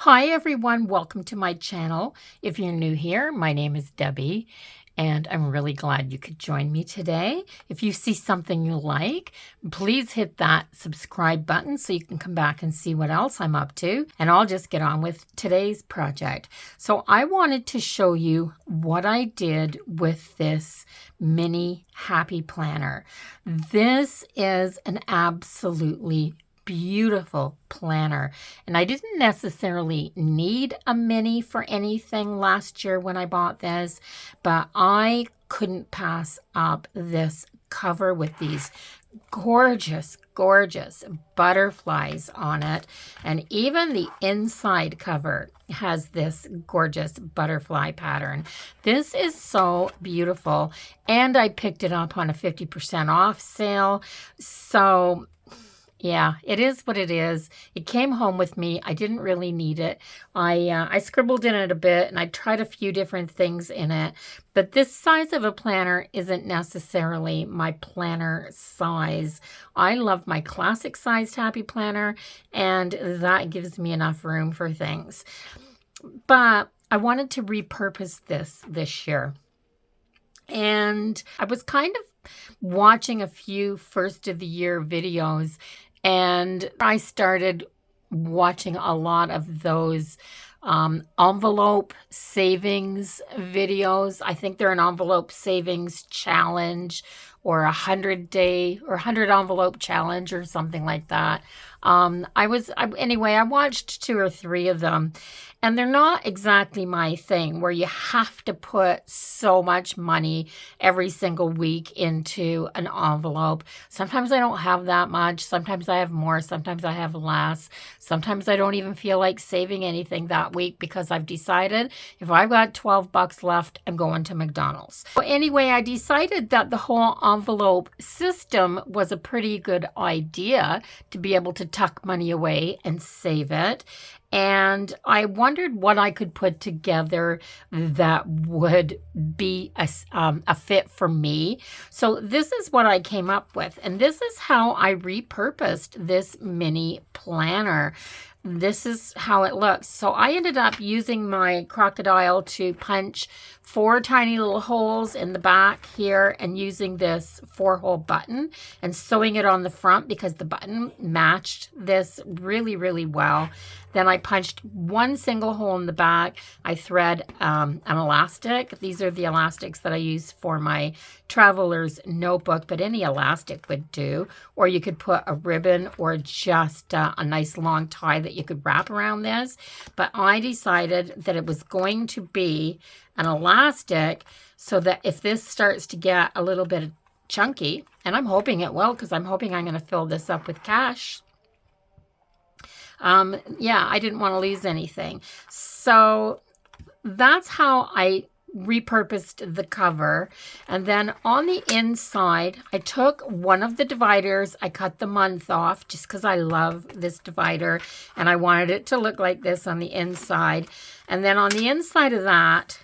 Hi everyone, welcome to my channel. If you're new here, my name is Debbie and I'm really glad you could join me today. If you see something you like, please hit that subscribe button so you can come back and see what else I'm up to, and I'll just get on with today's project. So I wanted to show you what I did with this mini happy planner. This is an absolutely beautiful planner, and I didn't necessarily need a mini for anything last year when I bought this, but I couldn't pass up this cover with these gorgeous butterflies on it, and even the inside cover has this gorgeous butterfly pattern. This is so beautiful, and I picked it up on a 50% off sale. So yeah, it is what it is. It came home with me. I didn't really need it. I scribbled in it a bit, and I tried a few different things in it. But this size of a planner isn't necessarily my planner size. I love my classic sized happy planner, and that gives me enough room for things. But I wanted to repurpose this year. And I was kind of watching a few first of the year videos, and I started watching a lot of those envelope savings videos. I think they're an envelope savings challenge or 100-day or 100 envelope challenge or something like that. Anyway, I watched 2 or 3 of them, and they're not exactly my thing, where you have to put so much money every single week into an envelope. Sometimes I don't have that much. Sometimes I have more. Sometimes I have less. Sometimes I don't even feel like saving anything that week because I've decided if I've got 12 bucks left, I'm going to McDonald's. So anyway, I decided that the whole envelope system was a pretty good idea to be able to tuck money away and save it. And I wondered what I could put together that would be a fit for me. So this is what I came up with. And this is how I repurposed this mini planner. This is how it looks. So I ended up using my crocodile to punch 4 tiny little holes in the back here, and using this 4-hole button and sewing it on the front because the button matched this really, really well. Then I punched 1 single hole in the back. I thread an elastic. These are the elastics that I use for my traveler's notebook, but any elastic would do. Or you could put a ribbon or just a nice long tie that you could wrap around this. But I decided that it was going to be an elastic so that if this starts to get a little bit chunky, and I'm hoping it will because I'm hoping I'm going to fill this up with cash. Yeah, I didn't want to lose anything. So that's how I repurposed the cover. And then on the inside, I took one of the dividers. I cut the month off just because I love this divider, and I wanted it to look like this on the inside. And then on the inside of that,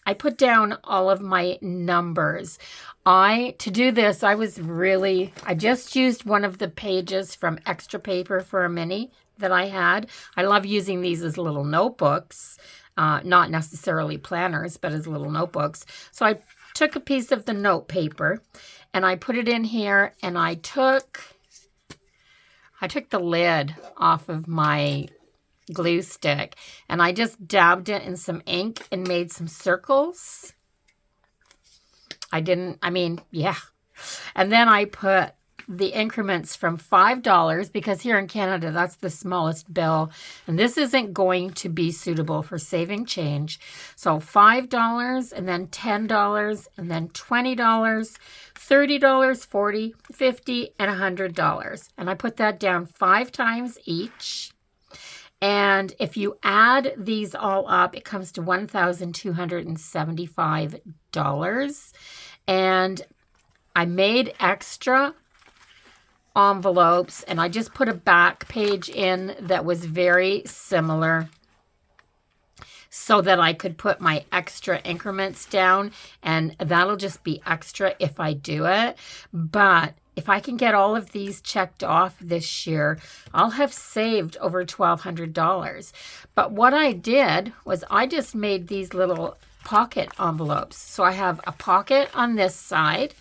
I put down all of my numbers. To do this, I just used one of the pages from extra paper for a mini that I had. I love using these as little notebooks, not necessarily planners, but as little notebooks. So I took a piece of the note paper and I put it in here, and I took the lid off of my glue stick, and I just dabbed it in some ink and made some circles. Yeah. And then I put the increments from $5, because here in Canada, that's the smallest bill. And this isn't going to be suitable for saving change. So $5, and then $10, and then $20, $30, $40, $50, and $100. And I put that down 5 times each. And if you add these all up, it comes to $1,275. And I made extra envelopes, and I just put a back page in that was very similar so that I could put my extra increments down, and that'll just be extra if I do it. But if I can get all of these checked off this year, I'll have saved over $1,200. But what I did was I just made these little pocket envelopes. So I have a pocket on this side,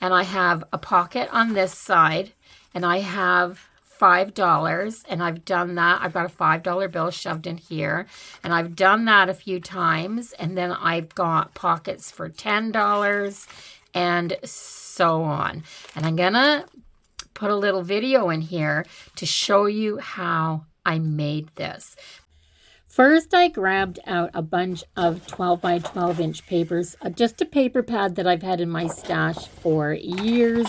and I have a pocket on this side, and I have $5, and I've done that. I've got a $5 bill shoved in here, and I've done that a few times, and then I've got pockets for $10 and so on. And I'm gonna put a little video in here to show you how I made this. First, I grabbed out a bunch of 12 by 12 inch papers, just a paper pad that I've had in my stash for years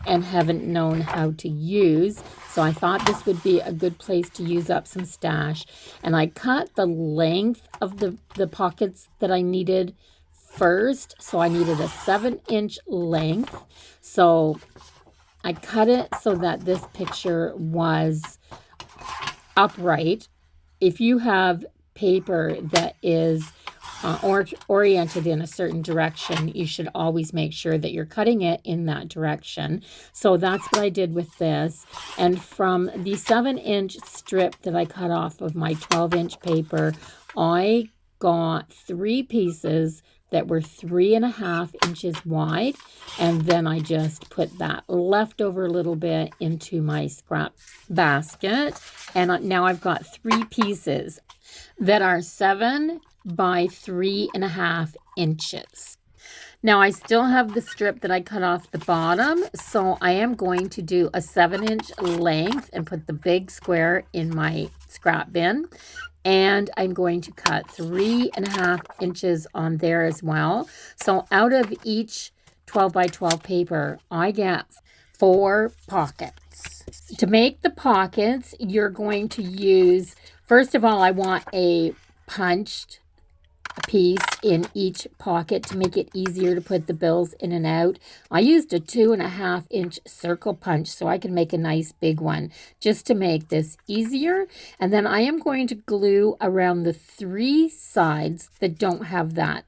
and haven't known how to use. So I thought this would be a good place to use up some stash. And I cut the length of the pockets that I needed first. So I needed a 7-inch length. So I cut it so that this picture was upright. If you have paper that is oriented in a certain direction, you should always make sure that you're cutting it in that direction. So that's what I did with this. And from the 7-inch strip that I cut off of my 12-inch paper, I got 3 pieces that were 3.5 inches wide, and then I just put that leftover little bit into my scrap basket, and now I've got 3 pieces that are 7 by 3.5 inches. Now I still have the strip that I cut off the bottom, so I am going to do a 7-inch length and put the big square in my scrap bin. And I'm going to cut 3.5 inches on there as well. So out of each 12 by 12 paper, I get 4 pockets. To make the pockets, you're going to use, first of all, I want a punched piece in each pocket to make it easier to put the bills in and out. I used a 2.5-inch circle punch so I can make a nice big one just to make this easier. And then I am going to glue around the 3 sides that don't have that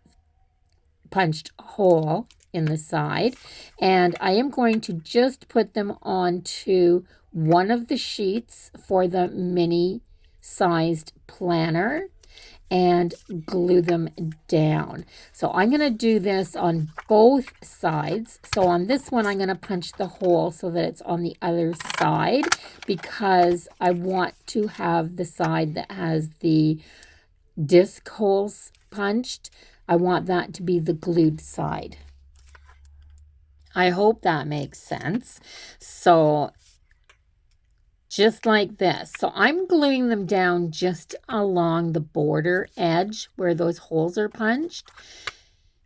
punched hole in the side. And I am going to just put them onto one of the sheets for the mini sized planner and glue them down. So I'm going to do this on both sides. So on this one, I'm going to punch the hole so that it's on the other side, because I want to have the side that has the disc holes punched. I want that to be the glued side. I hope that makes sense. So just like this. So I'm gluing them down just along the border edge where those holes are punched.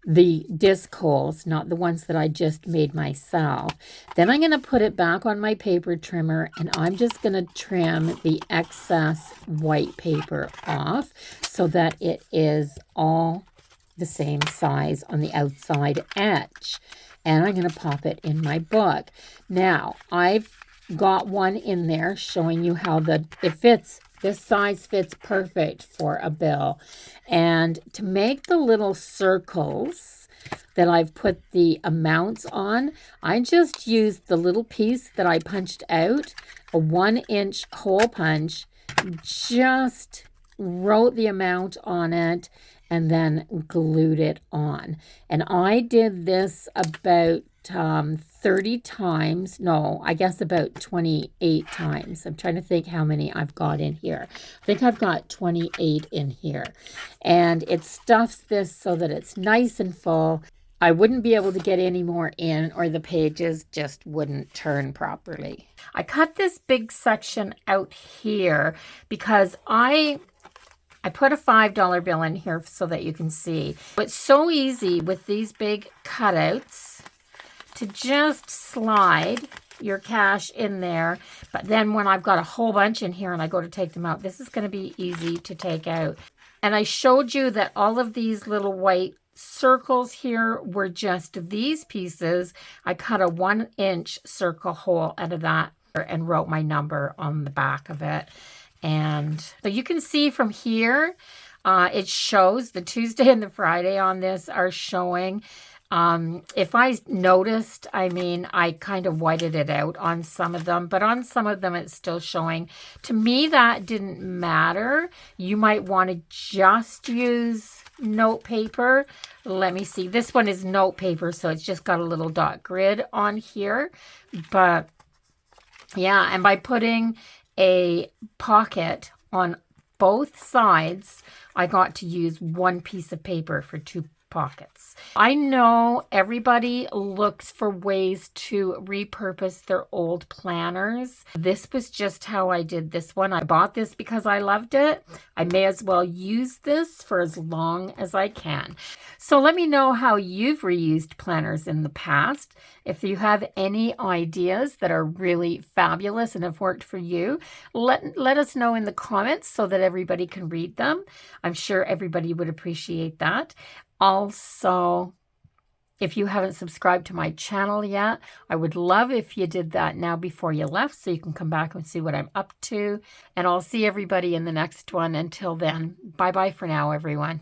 The disc holes, not the ones that I just made myself. Then I'm going to put it back on my paper trimmer, and I'm just going to trim the excess white paper off so that it is all the same size on the outside edge. And I'm going to pop it in my book. Now, I've got one in there showing you how it fits. This size fits perfect for a bill. And to make the little circles that I've put the amounts on, I just used the little piece that I punched out, a 1-inch hole punch, just wrote the amount on it and then glued it on. And I did this about 30 times. No, I guess about 28 times. I'm trying to think how many I've got in here. I think I've got 28 in here. And it stuffs this so that it's nice and full. I wouldn't be able to get any more in, or the pages just wouldn't turn properly. I cut this big section out here because I put a $5 bill in here so that you can see. It's so easy with these big cutouts to just slide your cash in there. But then when I've got a whole bunch in here and I go to take them out, this is going to be easy to take out. And I showed you that all of these little white circles here were just these pieces. I cut a 1-inch circle hole out of that and wrote my number on the back of it. And so you can see from here, it shows the Tuesday and the Friday on this are showing If I noticed, I mean, I kind of whited it out on some of them, but on some of them it's still showing. To me, that didn't matter. You might want to just use note paper. Let me see. This one is note paper, so it's just got a little dot grid on here. But yeah, and by putting a pocket on both sides, I got to use one piece of paper for 2 pockets. I know everybody looks for ways to repurpose their old planners. This was just how I did this one. I bought this because I loved it. I may as well use this for as long as I can. So let me know how you've reused planners in the past. If you have any ideas that are really fabulous and have worked for you, let us know in the comments so that everybody can read them. I'm sure everybody would appreciate that. Also, if you haven't subscribed to my channel yet, I would love if you did that now before you left so you can come back and see what I'm up to. And I'll see everybody in the next one. Until then, bye-bye for now, everyone.